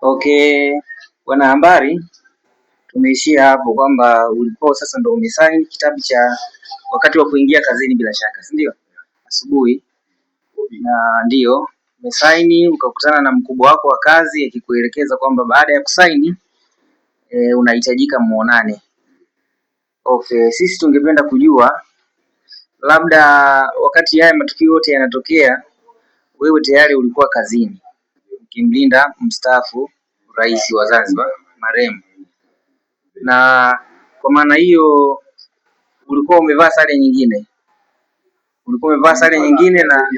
Okay, wanahabari, tumeishia hapo kwamba ulikuwa sasa ndo umesaini kitabu cha wakati wa kuingia kazini bila shaka, si ndio? Asubuhi. Na ndio umesaini ukakutana na mkubwa wako wa kazi akikuelekeza kwamba baada ya kusaini unahitajika muonane. Okay, sisi tungependa kujua labda wakati haya matukio yote yanatokea, wewe tayari ulikuwa kazini ukimlinda mstaafu Rais wa Zanzibar marehemu, na kwa maana hiyo ulikuwa umevaa sare nyingine, na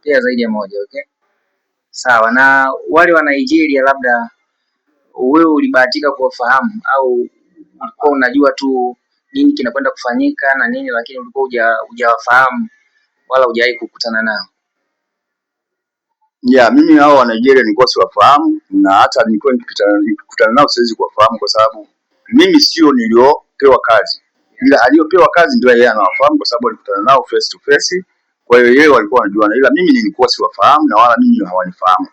pia zaidi ya moja. Okay, sawa. Na wale wa Nigeria, labda wewe ulibahatika kuwafahamu au ulikuwa unajua tu nini kinakwenda kufanyika na nini, lakini ulikuwa hujawafahamu wala hujawahi kukutana nao? Mimi hao wa Nigeria nilikuwa siwafahamu, na hata nilikuwa nikikutana nao siwezi kuwafahamu kwa sababu mimi sio niliopewa kazi, ila aliyopewa kazi ndio yeye anawafahamu kwa sababu alikutana nao face to face. Kwa hiyo yeye walikuwa wanajuana, ila mimi nilikuwa siwafahamu na wala mimi hawanifahamu.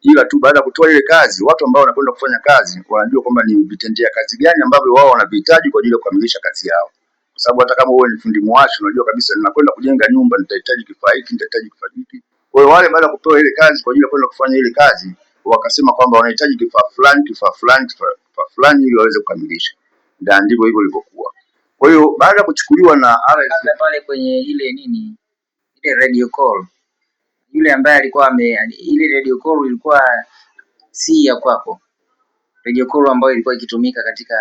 Ila tu baada ya kutoa ile kazi, watu ambao wanakwenda kufanya kazi wanajua kwamba ni vitendea kazi gani ambavyo wao wanavihitaji kwa ajili ya kukamilisha kazi yao. Kwa sababu hata kama wewe ni fundi mwashi, unajua kabisa ninakwenda kujenga nyumba, nitahitaji kifaa hiki, nitahitaji kifaa hiki. Kwa hiyo wale baada ya kupewa ile kazi kwa ajili ya kwenda kufanya ile kazi, wakasema kwamba wanahitaji kifaa fulani ili waweze kukamilisha. Ndio ndivyo hivyo ilivyokuwa. Kwa hiyo baada ya kuchukuliwa na pale kwenye ile radio call, yule ambaye alikuwa ile radio call ilikuwa si ya kwako. Radio call ambayo ilikuwa ikitumika katika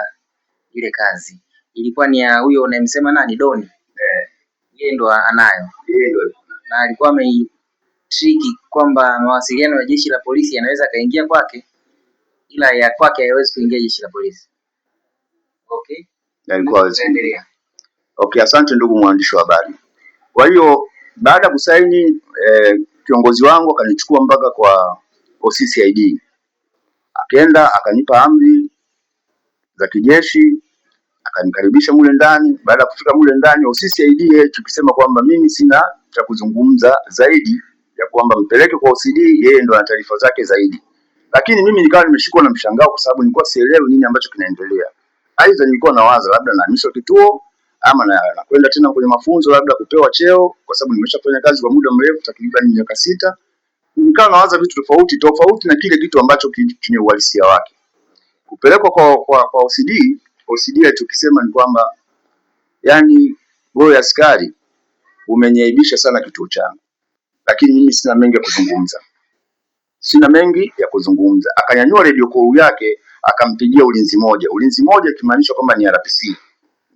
ile kazi ilikuwa ni ya huyo unayemsema nani, Doni. Yeye ndo anayo. Na alikuwa triki kwamba mawasiliano ya jeshi la polisi yanaweza kaingia kwake, ila ya kwake haiwezi kuingia jeshi la polisi. Okay, okay, asante ndugu mwandishi wa habari. Kwa hiyo baada ya kusaini kiongozi wangu akanichukua mpaka kwa OCCID, akaenda akanipa amri za kijeshi, akanikaribisha mule ndani. Baada ya kufika mule ndani, OCCID tukisema kwamba mimi sina cha kuzungumza zaidi ya kwamba mpeleke kwa OCD, yeye ndo ana taarifa zake zaidi. Lakini mimi nikawa nimeshikwa na mshangao kwa sababu nilikuwa sielewi nini ambacho kinaendelea. Aidha nilikuwa nawaza labda nahamishwa kituo ama nakwenda tena kwenye mafunzo, labda kupewa cheo, kwa sababu nimeshafanya kazi kwa muda mrefu, takriban miaka 6. Nikawa nawaza vitu tofauti na kile kitu ambacho chenye uhalisia wake. Kupelekwa kwa OCD alichokisema ni kwamba yani, wewe askari umenyaibisha sana kituo changu. Lakini mimi sina mengi ya kuzungumza. Akanyanyua radio call yake akampigia ulinzi moja ikimaanisha kwamba ni RPC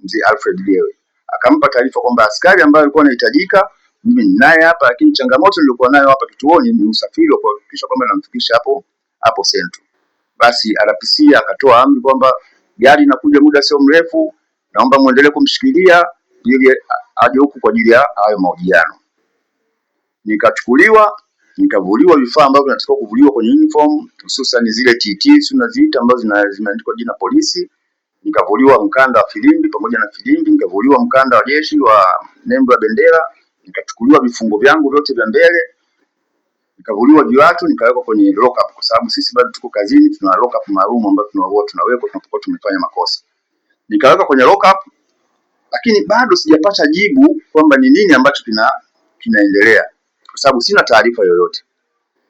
Mzee Alfred Lewe. Akampa taarifa kwamba askari ambaye alikuwa anahitajika mimi ninaye hapa, lakini changamoto nilikuwa nayo hapa kituoni ni usafiri wa kuhakikisha kwamba namfikisha hapo Central. Basi RPC akatoa amri kwamba gari inakuja muda sio mrefu, naomba muendelee kumshikilia ili aje huku kwa ajili ya hayo mahojiano. Nikachukuliwa, nikavuliwa vifaa ambavyo vinatakiwa kuvuliwa kwenye uniform, hususan zile TT tunaziita ambazo zimeandikwa jina polisi. Nikavuliwa mkanda wa filimbi pamoja na filimbi, nikavuliwa mkanda wa jeshi wa nembo ya bendera, nikachukuliwa vifungo vyangu vyote vya mbele, nikavuliwa viatu, nikawekwa kwenye lock up kwa sababu sisi bado tuko kazini, tuna lock up maalum ambayo tunawekwa tunapokuwa tumefanya makosa. Nikawekwa kwenye lock up, lakini bado sijapata jibu kwamba ni nini ambacho kinaendelea kwa sababu sina taarifa yoyote.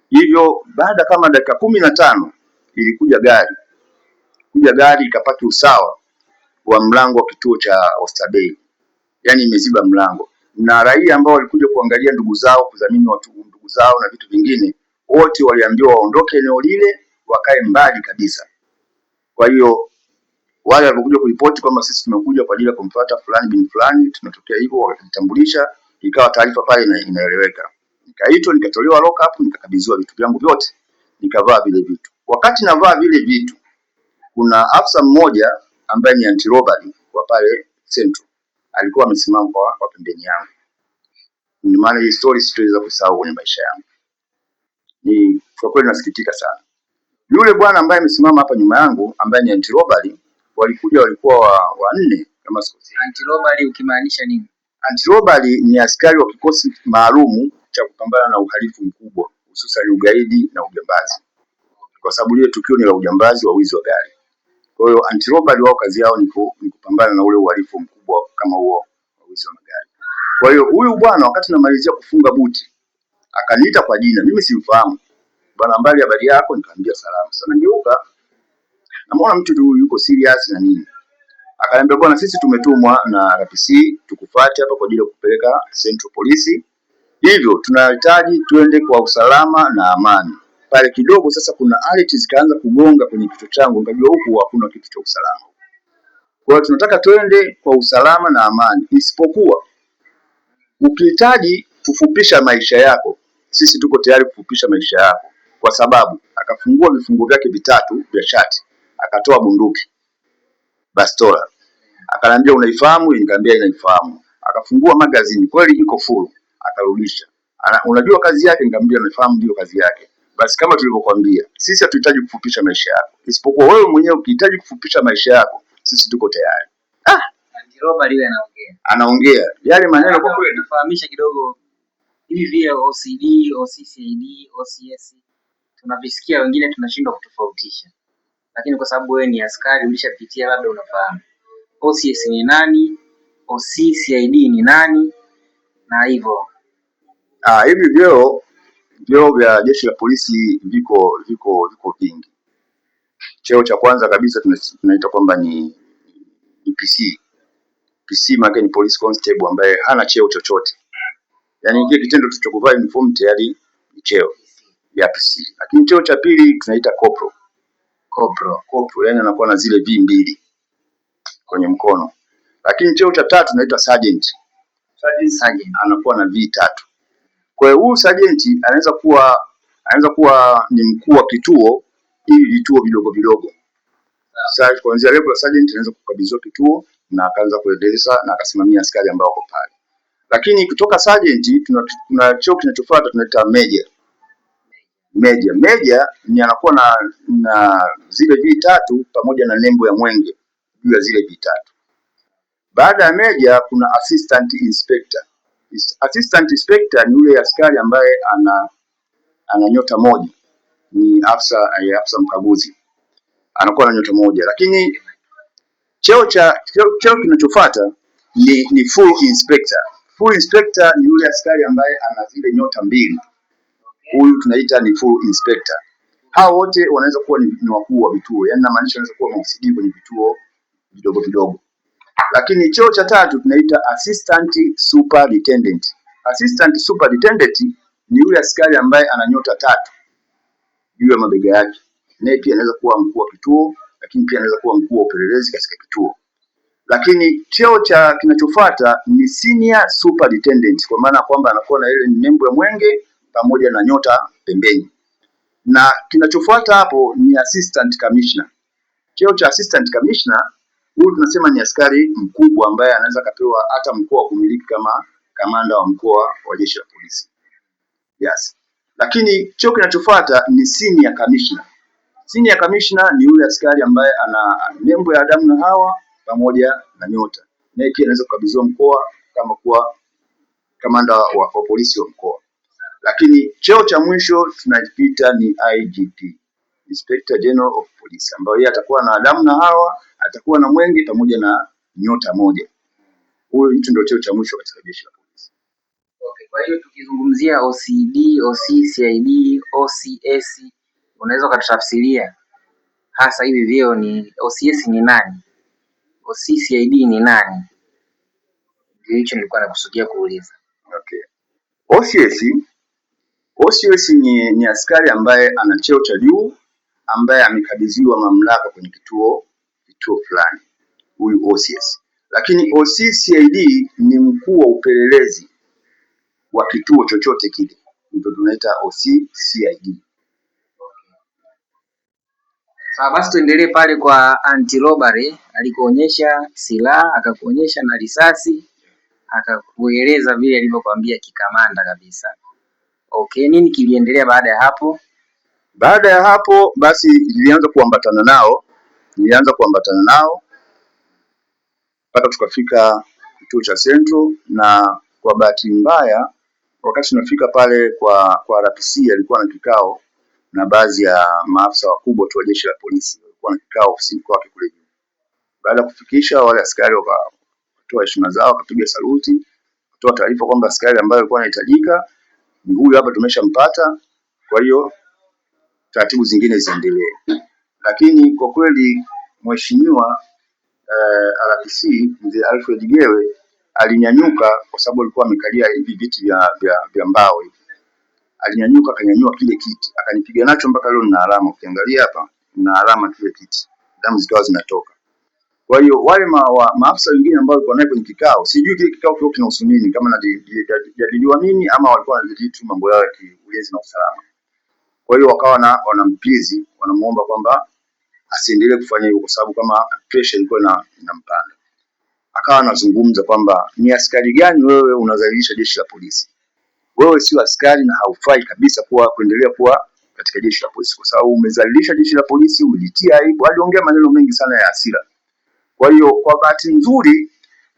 Hivyo baada kama dakika 15 ilikuja gari ikapaki usawa wa mlango wa kituo cha Oysterbay. Yaani imeziba mlango. Na raia ambao walikuja kuangalia ndugu zao, kudhamini ndugu zao na vitu vingine, wote waliambiwa waondoke eneo lile, wakae mbali kabisa. Kwa hiyo wale walikuja kuripoti kwamba sisi tumekuja kwa ajili ya kumfuata fulani bin fulani, tunatokea hivyo, wakajitambulisha, ikawa taarifa pale inaeleweka. Nikaitwa, nikatolewa lock up, nikakabidhiwa vitu vyangu vyote, nikavaa vile vitu. Wakati navaa vile vitu, kuna afisa mmoja ambaye ni anti-robbery wa pale Central alikuwa amesimama kwa pembeni yangu. Ndio maana hii story sitaweza kusahau kwenye maisha yangu. Ni kwa kweli nasikitika sana. Yule bwana ambaye amesimama hapa nyuma yangu ambaye ni anti-robbery, walikuwa wanne kama sikosei. Anti-robbery ukimaanisha nini? Anti-robbery ni askari wa kikosi maalum cha kupambana na uhalifu mkubwa, hususan ugaidi na ujambazi. kwa sababu ile tukio ni la ujambazi wa wizi wa gari. Kwa hiyo anti-robbery wao kazi yao ni kupambana na ule uhalifu mkubwa kama huo wa wizi wa magari. Kwa hiyo huyu bwana wakati namalizia kufunga buti akaniita kwa jina, mimi simfahamu. Bwana, habari, habari yako? Nikamwambia salama. Sana ngeuka, namuona mtu huyu yuko serious na nini. Akaniambia, bwana, sisi tumetumwa na RPC tukufuate hapa kwa ajili ya kupeleka Central Police. Hivyo tunahitaji tuende kwa usalama na amani. Pale kidogo sasa kuna alert zikaanza kugonga kwenye kichwa changu, nikajua huku hakuna kitu cha usalama. Kwa hiyo tunataka tuende kwa usalama na amani, isipokuwa ukihitaji kufupisha maisha yako, sisi tuko tayari kufupisha maisha yako. Kwa sababu akafungua vifungo vyake vitatu vya shati, akatoa bunduki bastola, akaniambia unaifahamu? Nikamwambia inaifahamu. Akafungua magazini, kweli iko full, akarudisha. Unajua kazi yake? Nikamwambia nafahamu, ndio kazi yake. Basi kama tulivyokuambia, sisi hatuhitaji kufupisha maisha yako, isipokuwa wewe mwenyewe ukihitaji kufupisha maisha yako, sisi tuko tayari. Anti-robbery yule anaongea yale maneno. Kwa kweli tufahamisha kidogo hivi vile OCD, OCCID, OCS tunavisikia, wengine tunashindwa kutofautisha, lakini kwa sababu wewe ni askari ulishapitia, labda unafahamu OCS ni nani, OCCID ni nani na hivyo. Hivi vyeo vya jeshi la polisi viko vingi. Cheo cha kwanza kabisa tunaita kwamba ni PC. PC maana ni police constable ambaye hana cheo chochote. Yaani kile kitendo tu cha kuvaa uniform tayari ni cheo ya PC. Lakini cheo cha pili tunaita corporal. Corporal yani anakuwa na zile V2 kwenye mkono. Lakini cheo cha tatu tunaita sergeant. Sergeant anakuwa na V3. Kwa hiyo huyu sergeant anaweza kuwa ni mkuu wa kituo ili vituo vidogo vidogo. Sasa kuanzia level ya sergeant anaweza kukabidhiwa kituo na akaanza kuendeleza na akasimamia askari ambao wako pale. Lakini kutoka sergeant tuna cheo kinachofuata tunaita major. Major ni anakuwa na zile V3 pamoja na nembo ya mwenge juu ya zile V3. Baada ya major kuna assistant inspector. Assistant inspector ni yule askari ambaye ana nyota moja, ni afisa mkaguzi, anakuwa na nyota moja. Lakini cheo kinachofuata ni full inspector. Full inspector ni yule askari ambaye ana zile nyota mbili. Huyu tunaita ni full inspector. Hao wote wanaweza kuwa ni wakuu wa vituo, yani maanisha wanaweza kuwa maofisa kwenye vituo vidogo vidogo. Lakini cheo cha tatu tunaita assistant superintendent. Assistant superintendent ni yule askari ambaye ana nyota 3 juu ya mabega yake. Naye pia anaweza kuwa mkuu wa kituo, lakini pia anaweza kuwa mkuu wa upelelezi katika kituo. Lakini cheo cha kinachofuata ni senior superintendent, kwa maana kwamba anakuwa na ile nembo ya mwenge pamoja na nyota pembeni. Na kinachofuata hapo ni assistant commissioner. Cheo cha assistant commissioner, huyu tunasema ni askari mkubwa ambaye anaweza kapewa hata mkoa wa kumiliki kama kamanda wa mkoa wa jeshi la polisi. Yes. Lakini cheo kinachofuata ni senior commissioner. Senior commissioner ni yule askari ambaye ana nembo ya Adamu na Hawa pamoja na nyota. Naye pia anaweza kukabidhiwa mkoa kama kuwa kamanda wa polisi wa mkoa. Lakini cheo cha mwisho tunakiita ni IGP, Inspector General of Police, ambaye yeye atakuwa na Adamu na Hawa, atakuwa na mwenge pamoja na nyota moja. Hicho ndio cheo cha mwisho katika jeshi la polisi. Okay, kwa hiyo tukizungumzia OCD, OCCID, OCS, unaweza kutafsiria hasa hivi vyeo ni OCS ni nani? OCCID ni nani? Ndio hicho nilikuwa nakusudia kuuliza. Okay. OCS ni askari ambaye ana cheo cha juu ambaye amekabidhiwa mamlaka kwenye kituo fulani. Huyu OCS. Lakini OCCID ni mkuu wa upelelezi wa kituo chochote kile. Ndio tunaita OCCID. Basi tuendelee pale kwa anti-robbery, alikuonyesha silaha, akakuonyesha na risasi, akakueleza vile alivyokuambia kikamanda kabisa. Okay, nini kiliendelea baada ya hapo? Baada ya hapo basi nilianza kuambatana nao mpaka tukafika kituo cha Central, na kwa bahati mbaya wakati tunafika pale kwa RPC alikuwa na kikao na baadhi ya maafisa wakubwa tu wa jeshi la polisi walikuwa na kikao ofisini kwake kule juu. Baada ya kufikisha, wale askari wakatoa heshima zao, wakapiga saluti, kutoa taarifa kwamba askari ambaye alikuwa anahitajika ni huyu hapa, tumeshampata, kwa hiyo taratibu zingine ziendelee. Lakini kwa kweli mheshimiwa RPC mzee Alfred Gewe alinyanyuka, kwa sababu alikuwa amekalia hivi viti vya mbao hivi. Alinyanyuka, akanyanyua kile kiti, akanipiga nacho mpaka leo nina alama. Ukiangalia hapa nina alama kile kiti, damu zikawa zinatoka. Kwa hiyo wale maafisa wengine ambao walikuwa naye kwenye kikao, sijui kile kikao kilikuwa kinahusu nini, kama najadiliwa mimi ama walikuwa wanajadili tu mambo yao ya kiulinzi na usalama. Kwa hiyo wakawa wanampizi, wanamuomba kwamba asiendelee kufanya hivyo, kwa sababu kama pressure ilikuwa inampanda. Akawa anazungumza kwamba ni askari gani wewe unadhalilisha jeshi la polisi? Wewe sio askari na haufai kabisa kuendelea kuwa katika jeshi la polisi, kwa sababu umezalilisha jeshi la polisi, umejitia aibu. Aliongea maneno mengi sana ya hasira. Kwa hiyo kwa bahati nzuri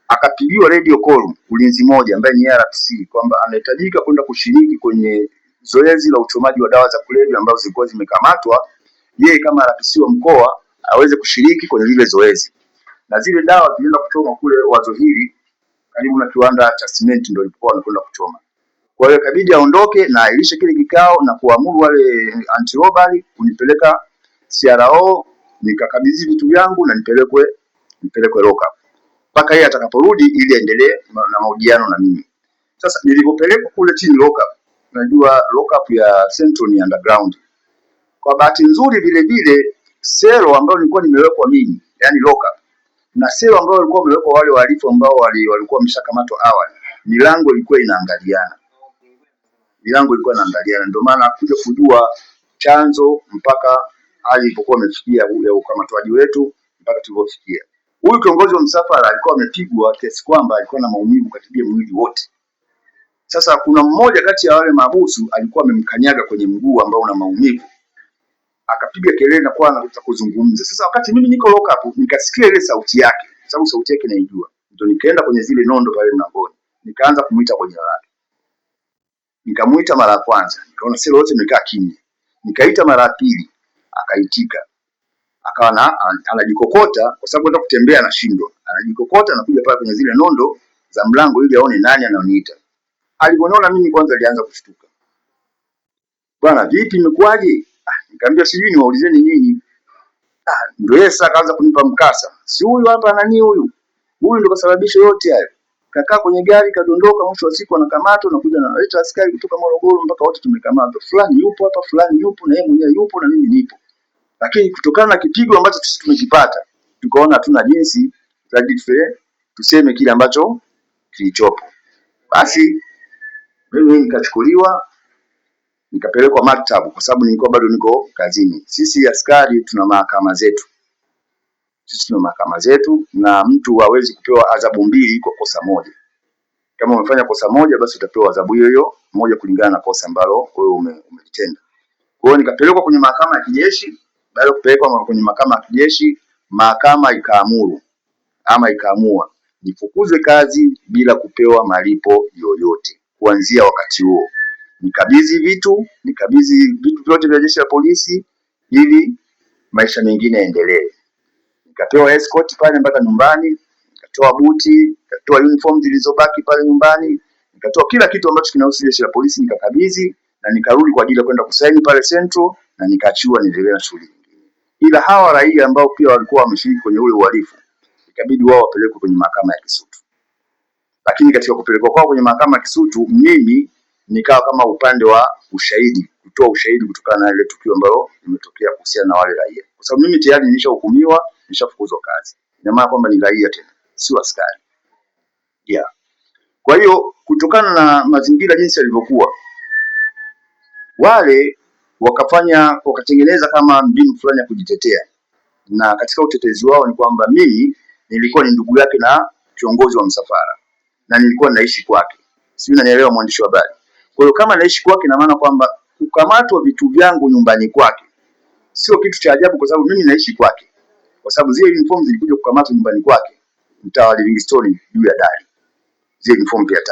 akapigiwa radio call ulinzi moja ambaye ni RPC kwamba anahitajika kwenda kushiriki kwenye zoezi la uchomaji wa dawa za kulevya ambazo zilikuwa zimekamatwa. Yeye kama RPC wa mkoa aweze kushiriki kwenye lile zoezi, na zile dawa zilienda kuchoma kule Wazo Hili karibu na kiwanda cha simenti, ndio ilikuwa wanakwenda kuchoma. Kwa hiyo ikabidi aondoke na ailishe kile kikao na kuamuru wale anti robbery kunipeleka CRO, nikakabidhi vitu vyangu na nipelekwe lock up mpaka yeye atakaporudi ili aendelee na mahojiano na mimi. Sasa nilipopelekwa kule chini lock up, unajua lock up ya Central ni underground. Kwa bahati nzuri vile vile selo ambayo nilikuwa nimewekwa mimi, yani lock up, na selo ambayo walikuwa wamewekwa wale wahalifu ambao walikuwa wameshakamatwa awali, milango ilikuwa inaangaliana. Ndio maana kuja kujua chanzo mpaka hali ilipokuwa imefikia ule ukamatwaji wetu mpaka tulipofikia. Huyu kiongozi wa msafara alikuwa amepigwa kiasi kwamba alikuwa na maumivu katika mwili wote. Sasa kuna mmoja kati ya wale mahabusu alikuwa amemkanyaga kwenye mguu ambao una maumivu, akapiga kelele na kuwa anataka kuzungumza. Sasa wakati mimi niko lock up nikasikia ile sauti yake, sababu sauti yake naijua, ndio nikaenda kwenye zile nondo pale mlangoni, nikaanza kumuita kwa jina lake. Nikamuita mara ya kwanza, nikaona sio wote mmekaa kimya. Nikaita mara ya pili, akaitika. Akawa anajikokota kwa sababu anataka kutembea anashindwa. Anajikokota anakuja pale kwenye zile nondo za mlango ili aone nani ananiita. Aliponiona mimi kwanza alianza kushtuka. Bwana vipi imekuaje? Nikamwambia sijui niwaulizeni nini. Ndio yeye sasa akaanza kunipa mkasa. Si huyu hapa nani huyu? Huyu ndio kasababisha yote hayo. Kakaa kwenye gari kadondoka, mwisho wa siku anakamatwa na kuja analeta askari kutoka Morogoro mpaka wote tumekamatwa. Fulani yupo hapa, fulani yupo, na yeye mwenyewe yupo na mimi nipo. Lakini kutokana na kipigo ambacho sisi tumekipata, tukaona hatuna jinsi zaidi tuseme kile ambacho kilichopo. Basi mimi nikachukuliwa nikapelekwa maktabu kwa sababu nilikuwa bado niko kazini. Sisi askari tuna mahakama zetu. Na mtu hawezi kupewa adhabu mbili kwa kosa moja. Kama umefanya kosa moja basi utapewa adhabu hiyo moja kulingana na kosa ambalo wewe umelitenda. Kwa hiyo nikapelekwa kwenye mahakama ya kijeshi. Baada ya kupelekwa kwenye mahakama ya kijeshi, mahakama ikaamua nifukuzwe kazi bila kupewa malipo yoyote. Kuanzia wakati huo nikabidhi vitu vyote vya jeshi la polisi ili maisha mengine yaendelee. Nikapewa escort pale mpaka nyumbani, nikatoa buti, nikatoa uniform zilizobaki pale nyumbani, nikatoa kila kitu ambacho kinahusu jeshi la polisi nikakabidhi, na nikarudi kwa ajili ya kwenda kusaini pale Central, na nikaachiwa niendelee na shughuli nyingine. Ila hawa raia ambao pia walikuwa wameshiriki kwenye ule uhalifu ikabidi wao wapelekwe kwenye mahakama ya Kisutu. Lakini katika kupelekwa kwao kwenye mahakama ya Kisutu, mimi nikawa kama upande wa ushahidi, kutoa ushahidi kutokana na ile tukio ambalo limetokea kuhusiana na wale raia. Kwa sababu mimi tayari nilishahukumiwa, nishafukuzwa kazi. Ina maana kwamba ni raia tena, sio askari. Kwa hiyo kutokana na mazingira jinsi yalivyokuwa, wale wakatengeneza kama mbinu fulani ya kujitetea. Na katika utetezi wao ni kwamba mimi nilikuwa ni ndugu yake na kiongozi wa msafara na nilikuwa naishi kwake. Sijui unanielewa mwandishi wa habari. Kwa hiyo kama naishi kwake na maana kwamba kukamatwa vitu vyangu nyumbani kwake sio kitu cha ajabu, kwa sababu mimi naishi kwake. Kwa sababu zile uniform zilikuja kukamatwa nyumbani kwake, mtaa wa Livingstone juu ya dari. Zile uniform pia 3.